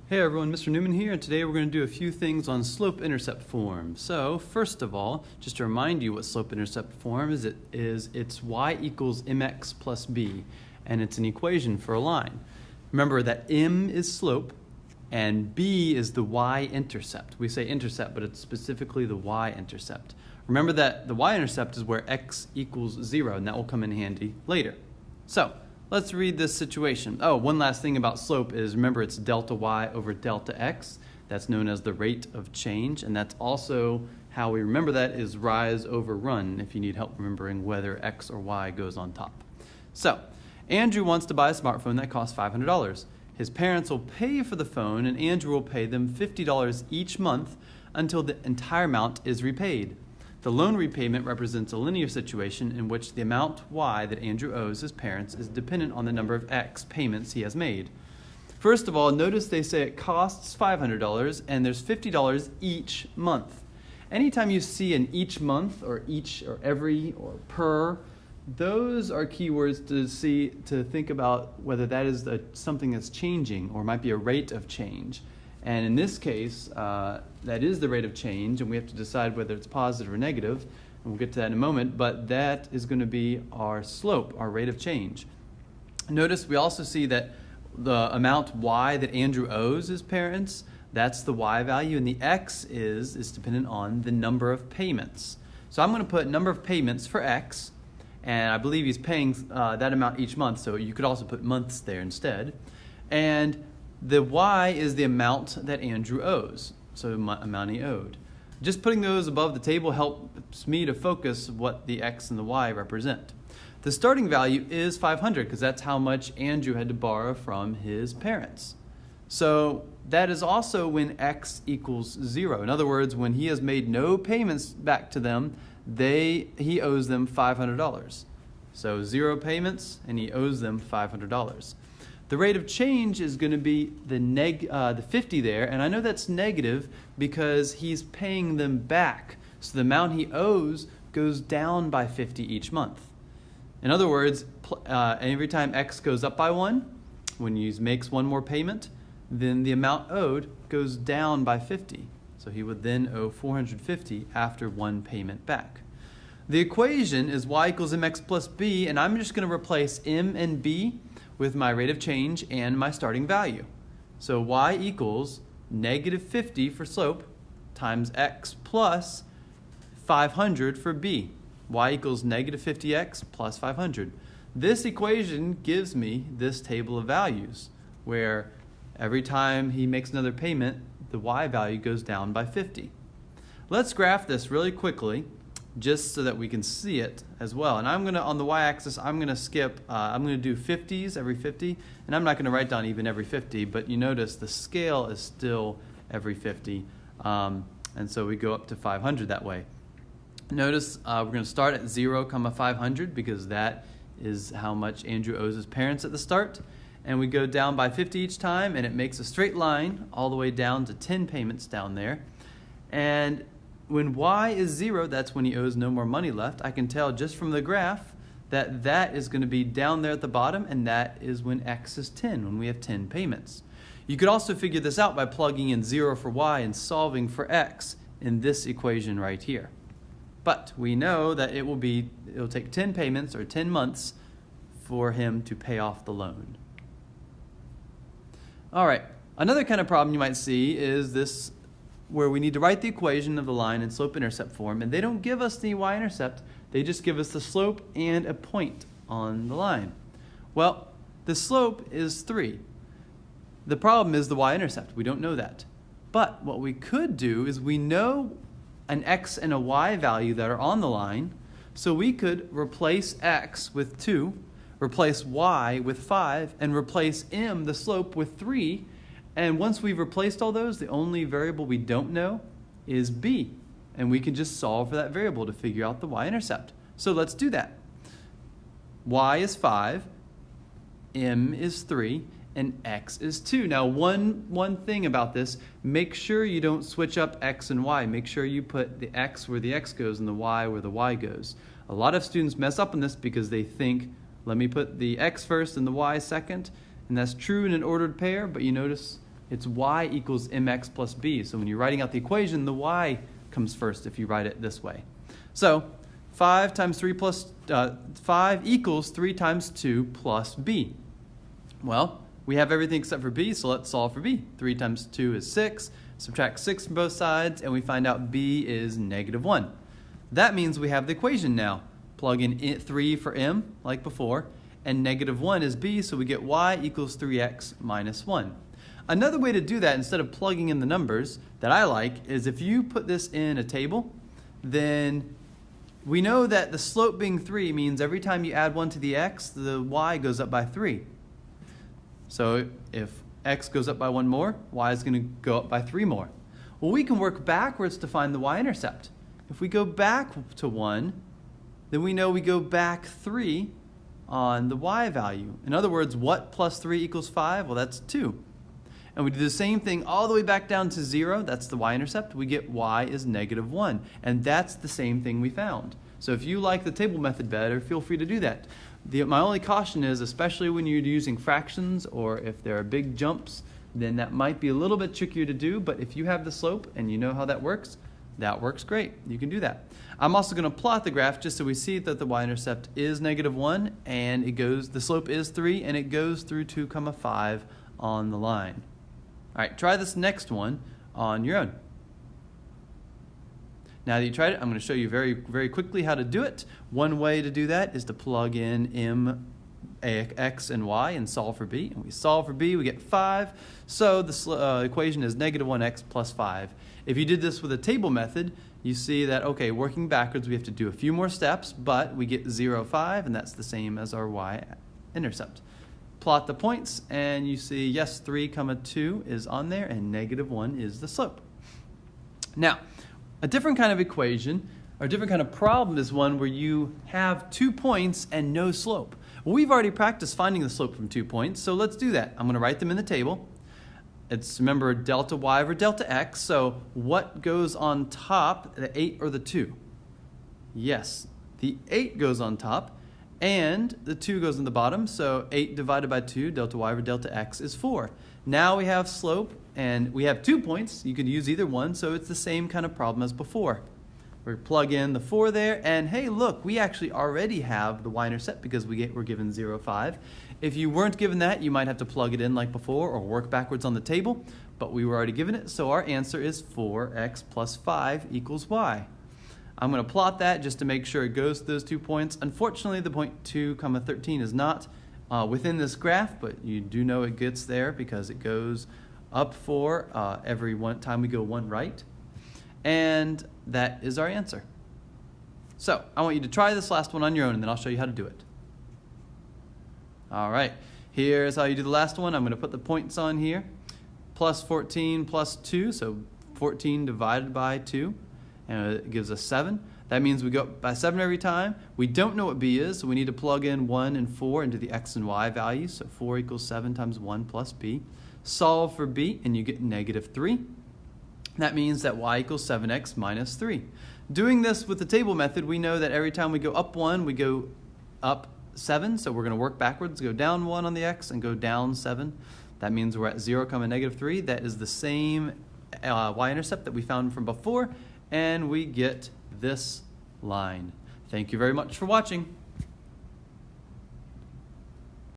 Hey everyone, Mr. Newman here, and today we're going to do a few things on slope-intercept form. So, first of all, just to remind you what slope-intercept form is, it's y equals mx plus b, and it's an equation for a line. Remember that m is slope, and b is the y-intercept. We say intercept, but it's specifically the y-intercept. Remember that the y-intercept is where x equals 0, and that will come in handy later. So, let's read this situation. Oh, one last thing about slope is, remember, it's delta y over delta x. That's known as the rate of change, and that's also how we remember that is rise over run, if you need help remembering whether x or y goes on top. So, Andrew wants to buy a smartphone that costs $500. His parents will pay for the phone, and Andrew will pay them $50 each month until the entire amount is repaid. The loan repayment represents a linear situation in which the amount y that Andrew owes his parents is dependent on the number of x payments he has made. First of all, notice they say it costs $500 and there's $50 each month. Anytime you see an each month or each or every or per, those are keywords to think about whether that is something that's changing or might be a rate of change. And in this case, that is the rate of change, and we have to decide whether it's positive or negative, and we'll get to that in a moment, but that is going to be our slope, our rate of change. Notice we also see that the amount y that Andrew owes his parents, that's the y value, and the x is dependent on the number of payments. So I'm going to put number of payments for x, and I believe he's paying that amount each month, so you could also put months there instead. And the y is the amount that Andrew owes, so the amount he owed. Just putting those above the table helps me to focus what the x and the y represent. The starting value is 500 because that's how much Andrew had to borrow from his parents. So that is also when x equals 0. In other words, when he has made no payments back to them, he owes them $500. So 0 payments, and he owes them $500. The rate of change is going to be the 50 there, and I know that's negative because he's paying them back. So the amount he owes goes down by 50 each month. In other words, every time x goes up by 1, when he makes one more payment, then the amount owed goes down by 50. So he would then owe 450 after one payment back. The equation is y equals mx plus b, and I'm just going to replace m and b with my rate of change and my starting value. So y equals negative 50 for slope times x plus 500 for b. Y equals negative 50x plus 500. This equation gives me this table of values where every time he makes another payment, the y value goes down by 50. Let's graph this really quickly just so that we can see it as well. And on the y-axis, I'm going to skip, I'm going to do 50s every 50, and I'm not going to write down even every 50, but you notice the scale is still every 50, and so we go up to 500 that way. Notice we're going to start at 0, 500, because that is how much Andrew owes his parents at the start, and we go down by 50 each time, and it makes a straight line all the way down to 10 payments down there. And when y is 0, that's when he owes no more money left. I can tell just from the graph that that is going to be down there at the bottom, and that is when x is 10, when we have 10 payments. You could also figure this out by plugging in 0 for y and solving for x in this equation right here. But we know that it'll take 10 payments or 10 months for him to pay off the loan. All right, another kind of problem you might see is this, where we need to write the equation of the line in slope-intercept form, and they don't give us the y-intercept, they just give us the slope and a point on the line. Well, the slope is 3. The problem is the y-intercept. We don't know that. But what we could do is we know an x and a y value that are on the line, so we could replace x with 2, replace y with 5, and replace m, the slope, with 3. And once we've replaced all those, the only variable we don't know is b. And we can just solve for that variable to figure out the y-intercept. So let's do that. Y is 5, m is 3, and x is 2. Now one thing about this, make sure you don't switch up x and y. Make sure you put the x where the x goes and the y where the y goes. A lot of students mess up on this because they think, let me put the x first and the y second. And that's true in an ordered pair, but you notice It's y equals mx plus b. So when you're writing out the equation, the y comes first if you write it this way. So 5 times 3 plus 5 equals 3 times 2 plus b. Well, we have everything except for b, so let's solve for b. 3 times 2 is 6. Subtract 6 from both sides, and we find out b is -1. That means we have the equation now. Plug in 3 for m, like before, and -1 is b, so we get y equals 3x minus 1. Another way to do that, instead of plugging in the numbers, that I like, is if you put this in a table, then we know that the slope being 3 means every time you add 1 to the x, the y goes up by 3. So if x goes up by 1 more, y is going to go up by 3 more. Well, we can work backwards to find the y-intercept. If we go back to 1, then we know we go back 3 on the y value. In other words, what plus 3 equals 5? Well, that's 2. And we do the same thing all the way back down to 0. That's the y-intercept. We get y is -1. And that's the same thing we found. So if you like the table method better, feel free to do that. My only caution is, especially when you're using fractions or if there are big jumps, then that might be a little bit trickier to do. But if you have the slope and you know how that works great. You can do that. I'm also going to plot the graph just so we see that the y-intercept is -1 and the slope is 3 and it goes through 2,5 on the line. All right, try this next one on your own. Now that you tried it, I'm going to show you very, very quickly how to do it. One way to do that is to plug in x and y and solve for b. And we solve for b, we get 5. So the equation is -1x plus 5. If you did this with a table method, you see that, okay, working backwards, we have to do a few more steps, but we get 0, 5, and that's the same as our y-intercept. Plot the points, and you see, yes, 3, 2 is on there, and -1 is the slope. Now, a different kind of equation, or a different kind of problem is one where you have 2 points and no slope. Well, we've already practiced finding the slope from 2 points, so let's do that. I'm going to write them in the table. It's, remember, delta y over delta x, so what goes on top, the 8 or the 2? Yes, the 8 goes on top, and the 2 goes on the bottom, so 8 divided by 2, delta y over delta x is 4. Now we have slope, and we have 2 points. You could use either one, so it's the same kind of problem as before. We plug in the 4 there, and hey, look, we actually already have the y-intercept because we're given 0, 5. If you weren't given that, you might have to plug it in like before or work backwards on the table, but we were already given it, so our answer is 4x plus 5 equals y. I'm going to plot that just to make sure it goes to those 2 points. Unfortunately, the point 2, 13 is not within this graph, but you do know it gets there because it goes up 4 every time we go 1 right. And that is our answer. So I want you to try this last one on your own, and then I'll show you how to do it. All right, here's how you do the last one. I'm going to put the points on here. Plus 14 plus 2, so 14 divided by 2, and it gives us 7. That means we go up by 7 every time. We don't know what b is, so we need to plug in 1 and 4 into the x and y values. So 4 equals 7 times 1 plus b. Solve for b, and you get -3. That means that y equals 7x minus 3. Doing this with the table method, we know that every time we go up 1, we go up 7. So we're going to work backwards, go down 1 on the x and go down 7. That means we're at 0, -3. That is the same y-intercept that we found from before, and we get this line. Thank you very much for watching.